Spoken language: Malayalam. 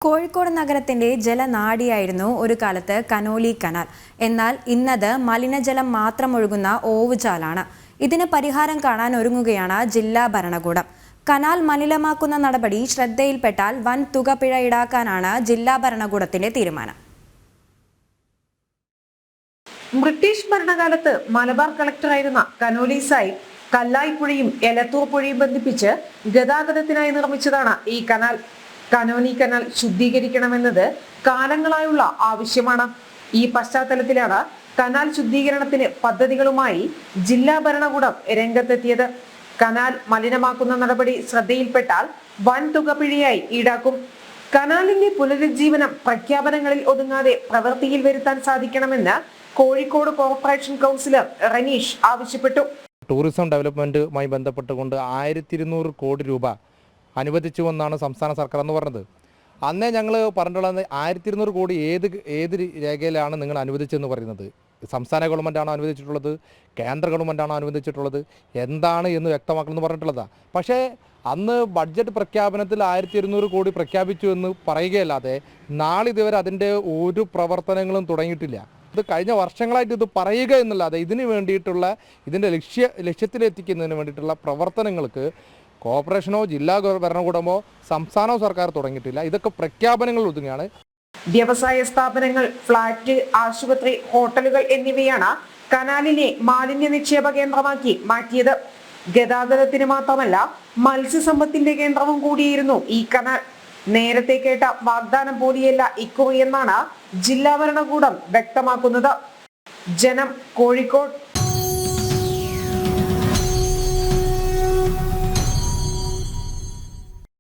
കോഴിക്കോട് നഗരത്തിന്റെ ജലനാഡിയായിരുന്നു ഒരു കാലത്ത് കനോലി കനാൽ. എന്നാൽ ഇന്നത് മലിനജലം മാത്രം ഒഴുകുന്ന ഓവുചാലാണ്. ഇതിന് പരിഹാരം കാണാൻ ഒരുങ്ങുകയാണ് ജില്ലാ ഭരണകൂടം. കനാൽ മലിനമാക്കുന്ന നടപടി ശ്രദ്ധയിൽപ്പെട്ടാൽ വൻ തുക പിഴ ഈടാക്കാനാണ് ജില്ലാ ഭരണകൂടത്തിന്റെ തീരുമാനം. ബ്രിട്ടീഷ് ഭരണകാലത്ത് മലബാർ കളക്ടറായിരുന്ന കനോലി സാഹിബ് കല്ലായിപ്പുഴയും എലത്തൂർ പുഴയും ബന്ധിപ്പിച്ച് ഗതാഗതത്തിനായി നിർമ്മിച്ചതാണ് ഈ കനാൽ. കനോലി കനാൽ ശുദ്ധീകരിക്കണമെന്നത് കാലങ്ങളായുള്ള ആവശ്യമാണ്. ഈ പശ്ചാത്തലത്തിലാണ് കനാൽ ശുദ്ധീകരണത്തിന് പദ്ധതികളുമായി ജില്ലാ ഭരണകൂടം രംഗത്തെത്തിയത്. കനാൽ മലിനമാക്കുന്ന നടപടി ശ്രദ്ധയിൽപ്പെട്ടാൽ വൻ തുക പിഴയായി ഈടാക്കും. കനാലിന്റെ പുനരുജ്ജീവനം പ്രഖ്യാപനങ്ങളിൽ ഒതുങ്ങാതെ പ്രവൃത്തിയിൽ വരുത്താൻ സാധിക്കണമെന്ന് കോഴിക്കോട് കോർപ്പറേഷൻ കൗൺസിലർ റനീഷ് ആവശ്യപ്പെട്ടു. ടൂറിസം ഡെവലപ്മെന്റുമായി ബന്ധപ്പെട്ടുകൊണ്ട് 1200 കോടി രൂപ അനുവദിച്ചുവെന്നാണ് സംസ്ഥാന സർക്കാർ എന്ന് പറഞ്ഞത്. അന്നേ ഞങ്ങൾ പറഞ്ഞിട്ടുള്ളത് 1200 കോടി ഏത് രേഖയിലാണ് നിങ്ങൾ അനുവദിച്ചതെന്ന് പറയുന്നത്. സംസ്ഥാന ഗവൺമെൻറ്റാണോ അനുവദിച്ചിട്ടുള്ളത്, കേന്ദ്ര ഗവൺമെൻറ്റാണോ അനുവദിച്ചിട്ടുള്ളത്, എന്താണ് എന്ന് വ്യക്തമാക്കണമെന്ന് പറഞ്ഞിട്ടുള്ളതാണ്. പക്ഷേ അന്ന് ബഡ്ജറ്റ് പ്രഖ്യാപനത്തിൽ 1200 കോടി പ്രഖ്യാപിച്ചു എന്ന് പറയുകയല്ലാതെ നാളിതുവരെ അതിൻ്റെ ഒരു പ്രവർത്തനങ്ങളും തുടങ്ങിയിട്ടില്ല. ഇത് കഴിഞ്ഞ വർഷങ്ങളായിട്ട് ഇത് പറയുക എന്നല്ലാതെ ഇതിന് വേണ്ടിയിട്ടുള്ള ഇതിൻ്റെ ലക്ഷ്യത്തിലെത്തിക്കുന്നതിന് വേണ്ടിയിട്ടുള്ള പ്രവർത്തനങ്ങൾക്ക് കോർപ്പറേഷനോ ജില്ലാ ഭരണകൂടമോ സംസ്ഥാന സർക്കാർ തുടങ്ങിയിട്ടില്ല. ഇതൊക്കെ പ്രഖ്യാപനങ്ങൾ ഒതുങ്ങുകയാണ്. വ്യവസായ സ്ഥാപനങ്ങൾ, ഫ്ളാറ്റ്, ആശുപത്രി, ഹോട്ടലുകൾ എന്നിവയാണ് കനാലിനെ മാലിന്യ നിക്ഷേപ കേന്ദ്രമാക്കി മാറ്റിയത്. ഗതാഗതത്തിന് മാത്രമല്ല മത്സ്യസമ്പത്തിന്റെ കേന്ദ്രവും കൂടിയായിരുന്നു ഈ കനാൽ. നേരത്തെ കേട്ട വാഗ്ദാനം പോലെയല്ല ഇക്കുറി എന്നാണ് ജില്ലാ ഭരണകൂടം വ്യക്തമാക്കുന്നത്. ജനം, കോഴിക്കോട്.